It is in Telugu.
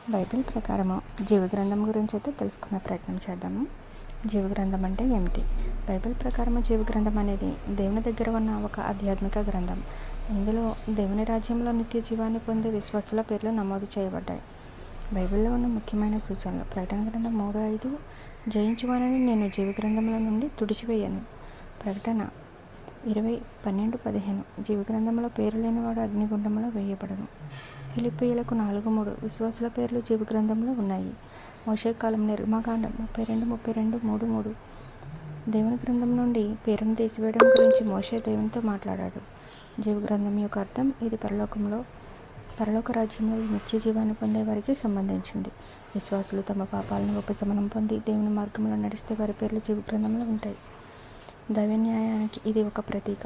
బైబిల్ ప్రకారము జీవగ్రంథం గురించి అయితే తెలుసుకునే ప్రయత్నం చేద్దాము. జీవగ్రంథం అంటే ఏమిటి? బైబిల్ ప్రకారము జీవగ్రంథం అనేది దేవుని దగ్గర ఉన్న ఒక ఆధ్యాత్మిక గ్రంథం. ఇందులో దేవుని రాజ్యంలో నిత్య జీవాన్ని పొందే విశ్వాసుల పేర్లు నమోదు చేయబడ్డాయి. బైబిల్లో ఉన్న ముఖ్యమైన సూచనలు: ప్రకటన గ్రంథం 3:5, జయించువానని నేను జీవగ్రంథంలో నుండి తుడిచివేయను. ప్రకటన 20:12-15, జీవగ్రంథంలో పేరు లేనివాడు అగ్నిగుండంలో వేయబడను. ఫిలిప్పీయులకు 4:3, విశ్వాసుల పేర్లు జీవగ్రంథంలో ఉన్నాయి. మోషే కాలం, నిర్గమకాండం 32:32-33, దేవుని గ్రంథం నుండి పేరును తీసివేయడం గురించి మోషే దేవునితో మాట్లాడాడు. జీవగ్రంథం యొక్క అర్థం: ఇది పరలోక రాజ్యంలో నిత్య జీవాన్ని పొందే వారికి సంబంధించింది. విశ్వాసులు తమ పాపాలను ఉపశమనం పొంది దేవుని మార్గంలో నడిస్తే వారి పేర్లు జీవగ్రంథంలో ఉంటాయి. దైవ న్యాయానికి ఇది ఒక ప్రతీక.